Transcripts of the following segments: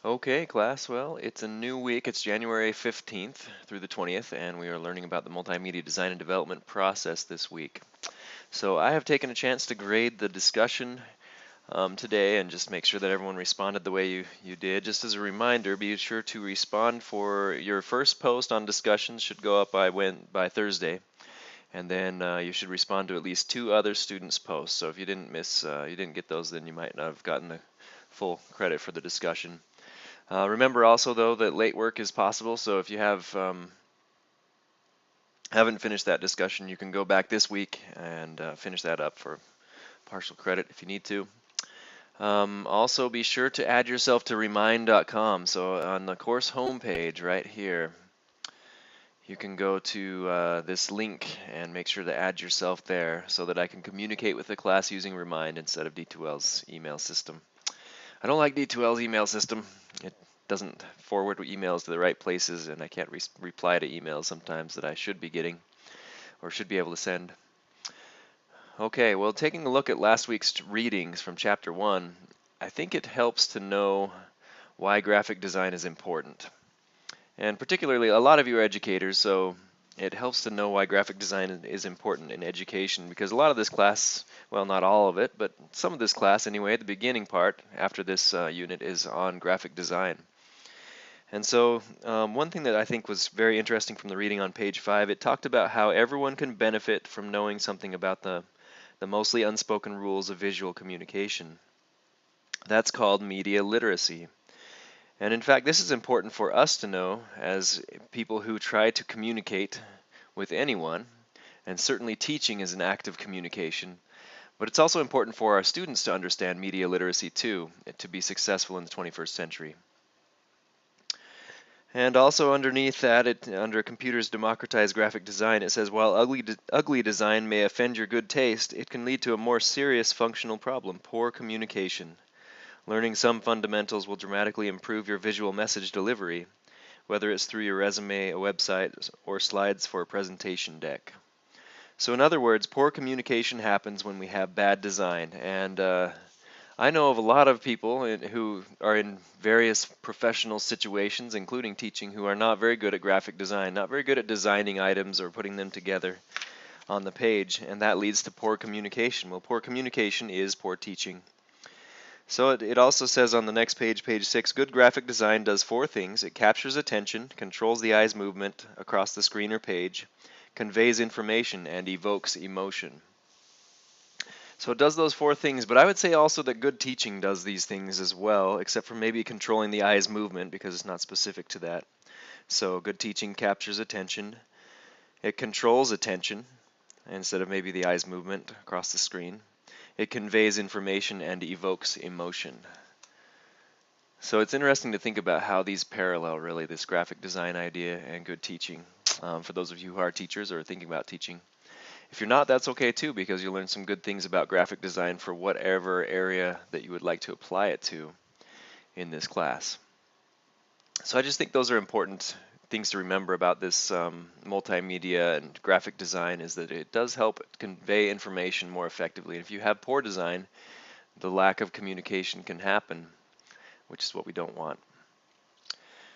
Okay, class. Well, it's a new week. It's January 15th through the 20th, and we are learning about the multimedia design and development process this week. So I have taken a chance to grade the discussion today and just make sure that everyone responded the way you did. Just as a reminder, be sure to respond for your first post on discussions should go up by Thursday, and then you should respond to at least 2 other students' posts. So if you didn't get those, then you might not have gotten the full credit for the discussion. Remember also, though, that late work is possible, so if you haven't finished that discussion, you can go back this week and finish that up for partial credit if you need to. Also, be sure to add yourself to remind.com. So on the course homepage right here, you can go to this link and make sure to add yourself there so that I can communicate with the class using Remind instead of D2L's email system. I don't like D2L's email system. It doesn't forward emails to the right places, and I can't reply to emails sometimes that I should be getting or should be able to send. Okay, well, taking a look at last week's readings from Chapter 1, I think it helps to know why graphic design is important. And particularly, a lot of you are educators, so it helps to know why graphic design is important in education, because a lot of this class, well, not all of it, but some of this class anyway, the beginning part after this unit is on graphic design. And so one thing that I think was very interesting from the reading on page 5, it talked about how everyone can benefit from knowing something about the mostly unspoken rules of visual communication. That's called media literacy. And in fact, this is important for us to know as people who try to communicate with anyone, and certainly teaching is an act of communication, but it's also important for our students to understand media literacy too, to be successful in the 21st century. And also underneath that, under Computers Democratize Graphic Design, it says, while ugly design may offend your good taste, it can lead to a more serious functional problem, poor communication. Learning some fundamentals will dramatically improve your visual message delivery, whether it's through your resume, a website, or slides for a presentation deck. So in other words, poor communication happens when we have bad design. And I know of a lot of people who are in various professional situations, including teaching, who are not very good at graphic design, not very good at designing items or putting them together on the page, and that leads to poor communication. Well, poor communication is poor teaching. So it also says on the next page, page 6, good graphic design does 4 things. It captures attention, controls the eye's movement across the screen or page, conveys information, and evokes emotion. So it does those 4 things, but I would say also that good teaching does these things as well, except for maybe controlling the eye's movement because it's not specific to that. So good teaching captures attention. It controls attention instead of maybe the eye's movement across the screen. It conveys information and evokes emotion. So it's interesting to think about how these parallel, really, this graphic design idea and good teaching, for those of you who are teachers or thinking about teaching. If you're not, that's okay too, because you'll learn some good things about graphic design for whatever area that you would like to apply it to in this class. So I just think those are important things to remember about this multimedia and graphic design, is that it does help convey information more effectively. And if you have poor design, the lack of communication can happen, which is what we don't want.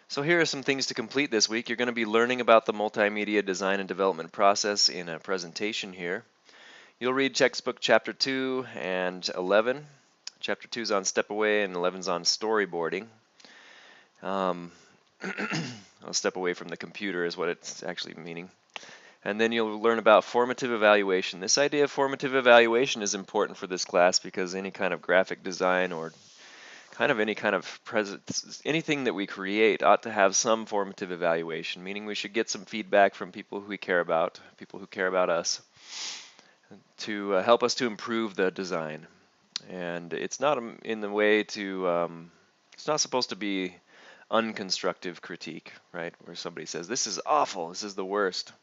So here are some things to complete this week. You're going to be learning about the multimedia design and development process in a presentation here. You'll read textbook chapter 2 and 11. Chapter 2 is on step away and 11 is on storyboarding. I'll step away from the computer is what it's actually meaning. And then you'll learn about formative evaluation. This idea of formative evaluation is important for this class because any kind of graphic design or kind of any kind of anything that we create ought to have some formative evaluation, meaning we should get some feedback from people who we care about, people who care about us, to help us to improve the design. And it's not in the way to, it's not supposed to be unconstructive critique, right? Where somebody says, this is awful, this is the worst.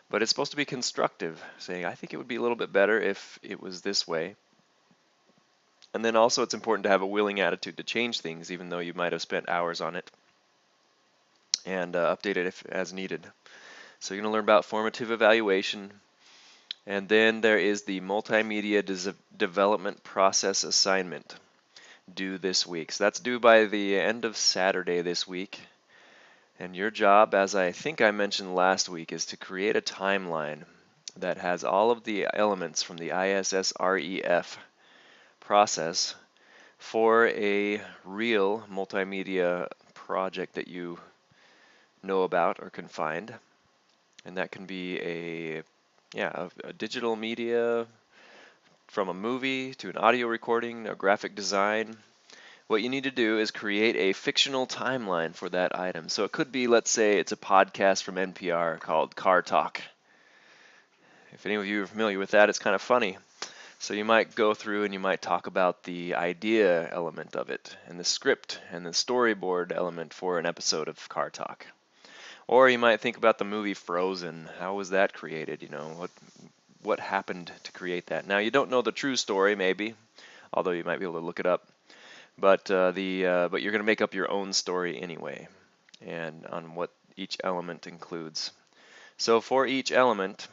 But it's supposed to be constructive, saying, I think it would be a little bit better if it was this way. And then also it's important to have a willing attitude to change things, even though you might have spent hours on it, and update it if as needed. So you're going to learn about formative evaluation. And then there is the multimedia development process assignment. due this week. So that's due by the end of Saturday this week. And your job, as I think I mentioned last week, is to create a timeline that has all of the elements from the ISSREF process for a real multimedia project that you know about or can find. And that can be a digital media, from a movie to an audio recording, a graphic design. What you need to do is create a fictional timeline for that item. So it could be, let's say, it's a podcast from NPR called Car Talk. If any of you are familiar with that, it's kind of funny. So you might go through and you might talk about the idea element of it, and the script and the storyboard element for an episode of Car Talk. Or you might think about the movie Frozen. How was that created? What happened to create that? Now you don't know the true story, maybe, although you might be able to look it up. But but you're going to make up your own story anyway, and on what each element includes. So for each element,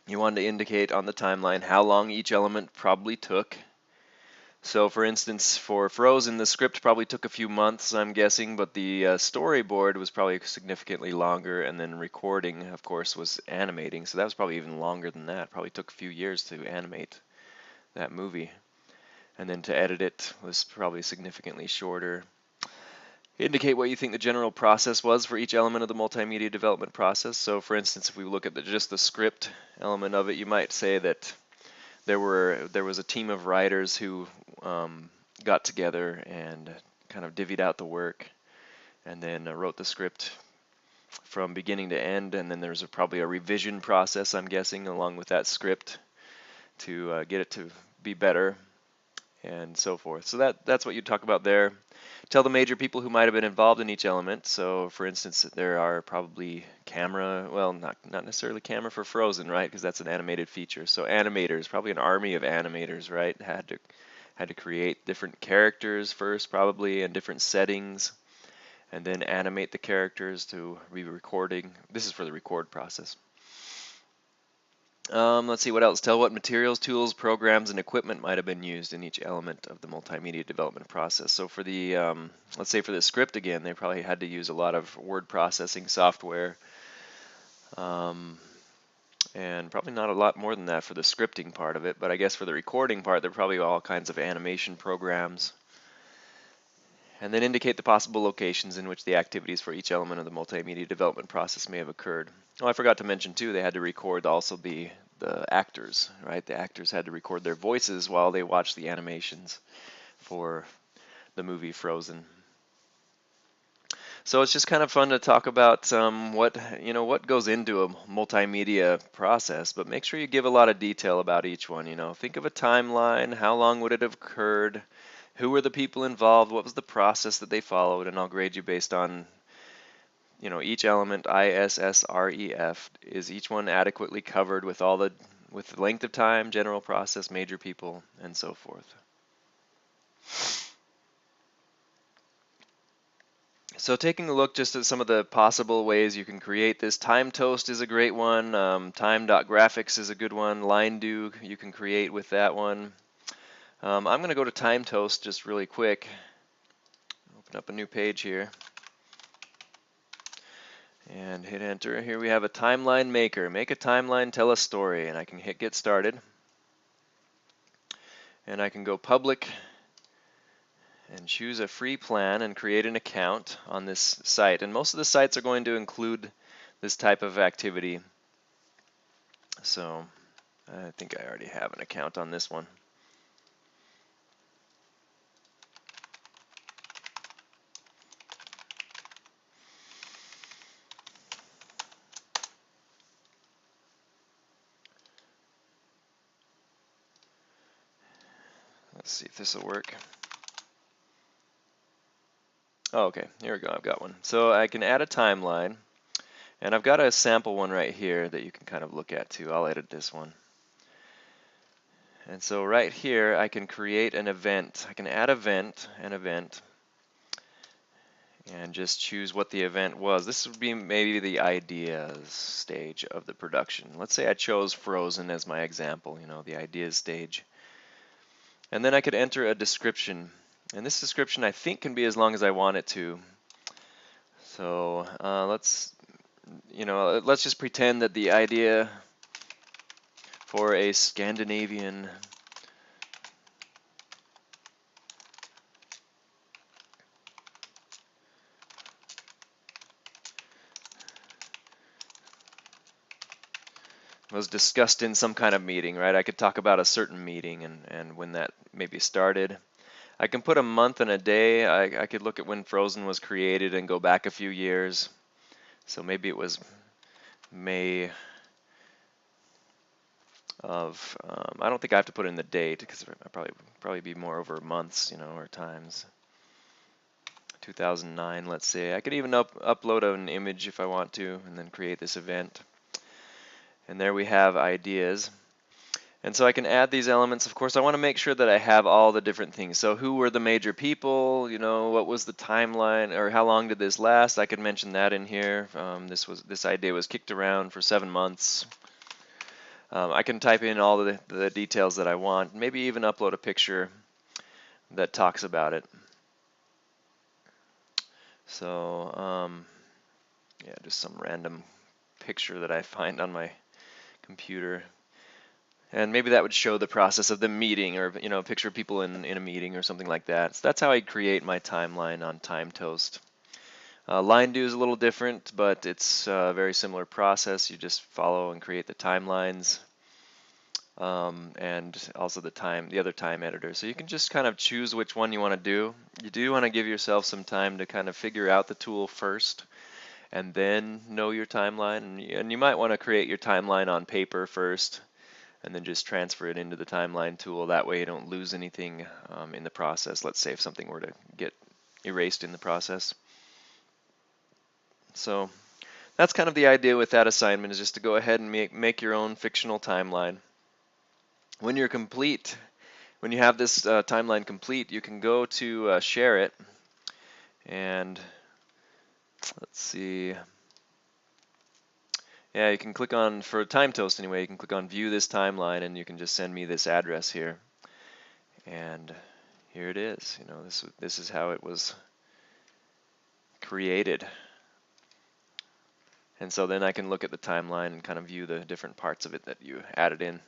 you want to indicate on the timeline how long each element probably took. So for instance, for Frozen, the script probably took a few months, I'm guessing, but the storyboard was probably significantly longer, and then recording, of course, was animating, so that was probably even longer than that. Probably took a few years to animate that movie. And then to edit it was probably significantly shorter. Indicate what you think the general process was for each element of the multimedia development process. So for instance, if we look at just the script element of it, you might say that there was a team of writers who got together and kind of divvied out the work, and then wrote the script from beginning to end, and then there's probably a revision process, I'm guessing, along with that script to get it to be better, and so forth. So that's what you talk about there. Tell the major people who might have been involved in each element. So for instance, there are probably camera, well, not necessarily camera for Frozen, right? Because that's an animated feature. So animators, probably an army of animators, right? Had to create different characters first, probably, and different settings, and then animate the characters to be recording. This is for the record process. Let's see what else. Tell what materials, tools, programs, and equipment might have been used in each element of the multimedia development process. So for the, let's say for the script again, they probably had to use a lot of word processing software, and probably not a lot more than that for the scripting part of it. But I guess for the recording part, there are probably all kinds of animation programs. And then indicate the possible locations in which the activities for each element of the multimedia development process may have occurred. Oh, I forgot to mention too, they had to record also the actors, right? The actors had to record their voices while they watched the animations for the movie Frozen. So it's just kind of fun to talk about what goes into a multimedia process, but make sure you give a lot of detail about each one. Think of a timeline. How long would it have occurred? Who were the people involved? What was the process that they followed? And I'll grade you based on, each element, ISSREF. Is each one adequately covered with with the length of time, general process, major people, and so forth? So taking a look just at some of the possible ways you can create this, time toast is a great one. Time.graphics is a good one. Line do you can create with that one. I'm going to go to time toast just really quick. Open up a new page here and hit enter. Here we have a timeline maker. Make a timeline, tell a story, and I can hit get started. And I can go public and choose a free plan and create an account on this site. And most of the sites are going to include this type of activity. So I think I already have an account on this one. Let's see if this will work. Oh, okay, here we go, I've got one. So I can add a timeline, and I've got a sample one right here that you can kind of look at too. I'll edit this one. And so right here, I can create an event. I can add an event, and just choose what the event was. This would be maybe the ideas stage of the production. Let's say I chose Frozen as my example, the ideas stage. And then I could enter a description. And this description I think can be as long as I want it to. So let's just pretend that the idea for a Scandinavian was discussed in some kind of meeting, right? I could talk about a certain meeting and when that maybe started. I can put a month and a day. I could look at when Frozen was created and go back a few years. So maybe it was May of, I don't think I have to put in the date because it probably be more over months, or times. 2009, let's say. I could even upload an image if I want to, and then create this event. And there we have ideas. And so I can add these elements. Of course, I want to make sure that I have all the different things. So who were the major people? What was the timeline, or how long did this last? I could mention that in here. This idea was kicked around for 7 months. I can type in all the details that I want. Maybe even upload a picture that talks about it. So yeah, just some random picture that I find on my computer. And maybe that would show the process of the meeting, or a picture of people in a meeting or something like that. So that's how I create my timeline on TimeToast. Line do is a little different, but it's a very similar process. You just follow and create the timelines, and also the other time editor. So you can just kind of choose which one you want to do. You do want to give yourself some time to kind of figure out the tool first, and then know your timeline. And you might want to create your timeline on paper first, and then just transfer it into the timeline tool. That way you don't lose anything in the process. Let's say if something were to get erased in the process. So that's kind of the idea with that assignment, is just to go ahead and make your own fictional timeline. When you're complete, when you have this timeline complete, you can go to share it, and let's see. Yeah, you can click on, for TimeToast anyway, you can click on view this timeline, and you can just send me this address here. And here it is. This is how it was created. And so then I can look at the timeline and kind of view the different parts of it that you added in.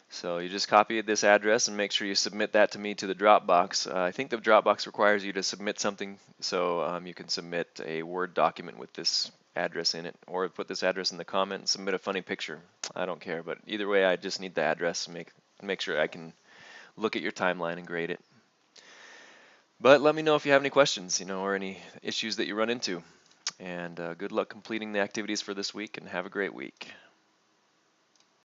So you just copy this address and make sure you submit that to me to the Dropbox. I think the Dropbox requires you to submit something, so you can submit a Word document with this address in it, or put this address in the comment and submit a funny picture. I don't care, but either way, I just need the address to make sure I can look at your timeline and grade it. But let me know if you have any questions, or any issues that you run into. And good luck completing the activities for this week, and have a great week.